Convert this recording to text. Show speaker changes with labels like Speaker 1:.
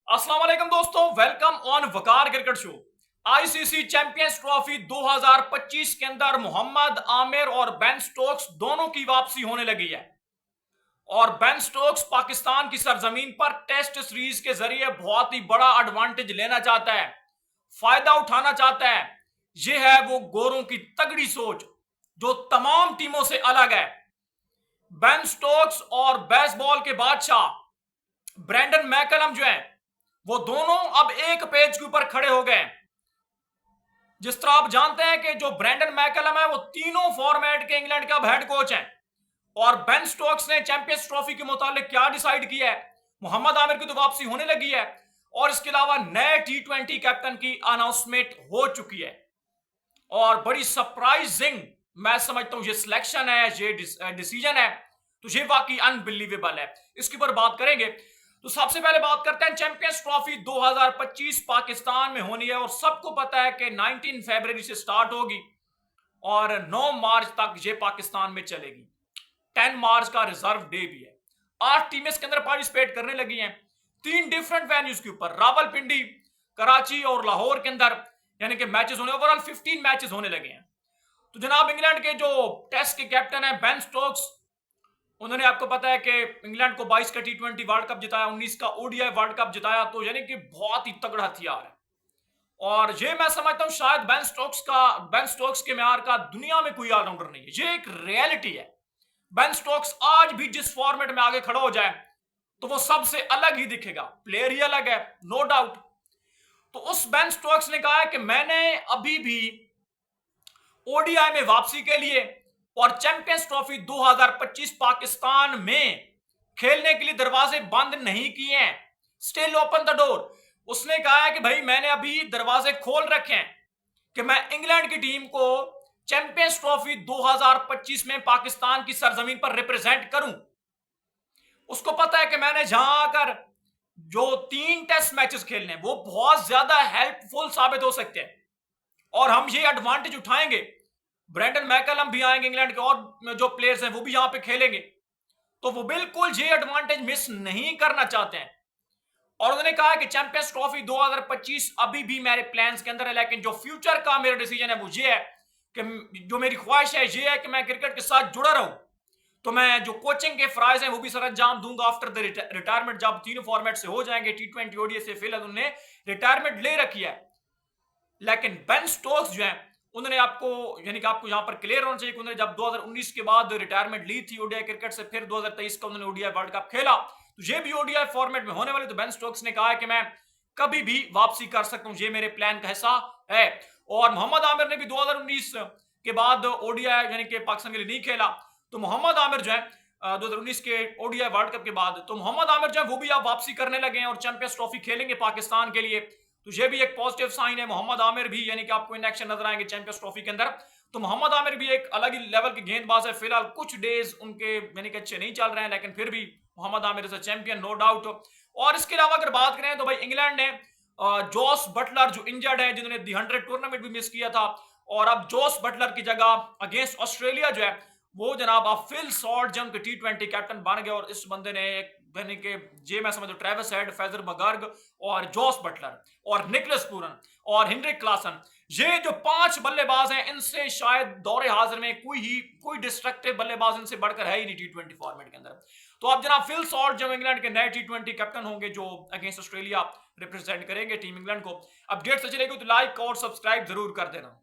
Speaker 1: अस्सलाम वालेकुम दोस्तों, welcome on Waqar cricket show. ICC champions trophy 2025 के अंदर मोहम्मद आमिर और बेन स्टोक्स दोनों की वापसी होने लगी है और बेन स्टोक्स पाकिस्तान की सरजमीन पर टेस्ट सीरीज के जरिए बहुत ही बड़ा एडवांटेज लेना चाहता है, फायदा उठाना चाहता है। यह है वो गोरों की तगड़ी सोच जो तमाम टीमों से अलग है। बेन स्टोक्स और बेसबॉल के बादशाह ब्रेंडन मैकलम जो है वो दोनों अब एक पेज के ऊपर खड़े हो गए। जिस तरह आप जानते हैं कि जो ब्रेंडन मैकलम है वो तीनों फॉर्मेट के इंग्लैंड के अब हेड कोच हैं और बेन स्टोक्स ने चैंपियंस ट्रॉफी के मुतालिक क्या डिसाइड किया है। मोहम्मद आमिर की तो वापसी होने लगी है और इसके अलावा नए टी20 कैप्टन की अनाउंसमेंट हो चुकी है और बड़ी सरप्राइजिंग मैं समझता हूं ये सिलेक्शन है, ये डिसीजन है, तो ये वाकई अनबिलीवेबल है। इसके ऊपर बात करेंगे। तो सबसे पहले बात करते हैं चैंपियंस ट्रॉफी 2025 पाकिस्तान में होनी है और सबको पता है कि 19 फरवरी से स्टार्ट होगी और 9 मार्च तक ये पाकिस्तान में चलेगी। 10 मार्च का रिजर्व डे भी है। 8 टीमें इसके अंदर पार्टिसिपेट करने लगी हैं 3 डिफरेंट वेन्यूज के ऊपर, रावलपिंडी, कराची और लाहौर के अंदर, यानी कि मैचेस होने, ओवरऑल 15 मैचेस होने लगे हैं। तो जनाब इंग्लैंड के जो टेस्ट के कैप्टन है बेन स्टोक्स, उन्होंने आपको पता है कि इंग्लैंड को 22 का टी20 वर्ल्ड कप जिताया, 19 का ओडीआई वर्ल्ड कप जिताया, तो यानी कि बहुत ही तगड़ा हथियार है। और ये मैं समझता हूं शायद बेन स्टोक्स के म्यार का दुनिया में कोई ऑलराउंडर नहीं है। ये एक रियलिटी है। बेन स्टोक्स आज भी जिस फॉर्मेट में आगे खड़ा हो जाए तो वो सबसे अलग ही दिखेगा। प्लेयर ही अलग है, नो डाउट। तो उस बेन स्टोक्स ने कहा है कि मैंने अभी भी ओडीआई में वापसी के लिए और चैंपियंस ट्रॉफी 2025 पाकिस्तान में खेलने के लिए दरवाजे बंद नहीं किए हैं, स्टिल ओपन द डोर। उसने कहा है कि भाई मैंने अभी दरवाजे खोल रखे हैं कि मैं इंग्लैंड की टीम को चैंपियंस ट्रॉफी 2025 में पाकिस्तान की सरजमीन पर रिप्रेजेंट करूं। उसको पता है कि मैंने जहां आकर जो 3 टेस्ट मैचेस खेलने वो बहुत ज्यादा हेल्पफुल साबित हो सकते हैं और हम ये एडवांटेज उठाएंगे। ब्रेंडन मैकलम भी आएंगे, इंग्लैंड के और जो प्लेयर्स हैं वो भी यहां पे खेलेंगे, तो वो बिल्कुल ये एडवांटेज मिस नहीं करना चाहते हैं। और उन्होंने कहा कि चैंपियंस ट्रॉफी 2025 अभी भी मेरे प्लान्स के अंदर है, लेकिन जो फ्यूचर का मेरा डिसीजन है वो ये है कि जो मेरी ख्वाहिश है ये है कि मैं क्रिकेट के साथ जुड़ा रहूं। तो मैं जो कोचिंग के फ्राइज हैं वो भी सर अंजाम दूंगा आफ्टर द रिटायरमेंट, जब तीनों फॉर्मेट से हो जाएंगे। टी20 ओडीआई से फिलहाल उन्होंने रिटायरमेंट ले रखी है। लेकिन बेन स्टोक्स जो है उन्होंने आपको, यानी कि आपको यहां पर क्लियर होना चाहिए कि उन्होंने जब 2019 के बाद रिटायरमेंट ली थी ओडीआई क्रिकेट से, फिर 2023 का उन्होंने ओडीआई वर्ल्ड कप खेला, तो ये भी ओडीआई फॉर्मेट में होने वाले। तो बेन स्टोक्स ने कहा है कि मैं कभी भी वापसी कर सकता हूं, ये मेरे प्लान का हिस्सा है। और मोहम्मद आमिर ने भी 2019 के बाद ओडीआई यानी कि पाकिस्तान के लिए नहीं खेला, तो मोहम्मद आमिर जो है 2019 के ओडीआई वर्ल्ड कप के बाद, तो मोहम्मद आमिर जो है वो भी आप वापसी करने लगे हैं और चैंपियंस ट्रॉफी खेलेंगे पाकिस्तान के लिए। तो ये भी एक पॉजिटिव साइन है। मोहम्मद आमिर भी यानी कि आपको इन एक्शन नजर आएंगे चैंपियंस ट्रॉफी के अंदर। तो मोहम्मद आमिर भी एक अलग ही लेवल के गेंदबाज है। फिलहाल कुछ डेज उनके यानी कि अच्छे नहीं चल रहे हैं, लेकिन फिर भी Mohammad Amir is a champion, no doubt. और इसके अलावा अगर बात करें तो भाई इंग्लैंड ने जोस बटलर जो इंजर्ड है, जिन्होंने दी 100 टूर्नामेंट भी मिस किया था, और अब जोस बटलर की जगह अगेंस्ट ऑस्ट्रेलिया जो है वो जनाब आप फिल सॉल्ट जंग के टी20 कैप्टन बन गए। और इस बंदे ने एक यानी कि जे मैं समझो ट्रेविस हेड, फेजर मगर्ग और जोस बटलर और निकलस पूरन और हेनरिक क्लासन, ये जो 5 बल्लेबाज हैं, इनसे शायद दौरे हाजिर में कोई डिस्ट्रक्टिव बल्लेबाज इनसे बढ़कर है ही नहीं टी20 फॉर्मेट के अंदर। तो अब जनाब फिल सॉल्ट जब इंग्लैंड के नए टी20 कैप्टन होंगे जो अगेंस्ट ऑस्ट्रेलिया रिप्रेजेंट करेंगे टीम इंग्लैंड को। अपडेट से चलेगी तो लाइक और सब्सक्राइब जरूर कर देना।